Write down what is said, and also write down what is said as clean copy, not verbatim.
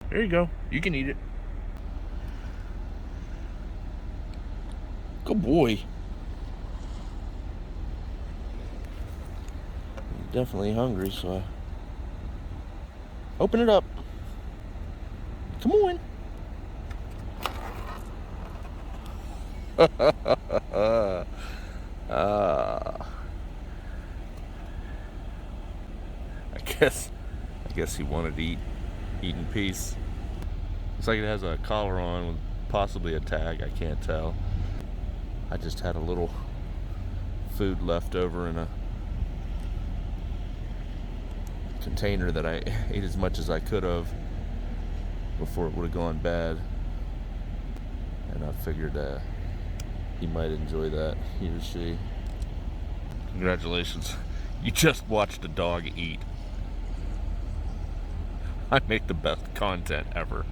There you go. You can eat it. Good boy. He's definitely hungry, so I open it up. Come on. I guess he wanted to eat in peace. Looks like it has a collar on with possibly a tag. I can't tell. I just had a little food left over in a container that I ate as much as I could have before it would have gone bad, and I figured he might enjoy that, he or she. Congratulations, you just watched a dog eat. I make the best content ever.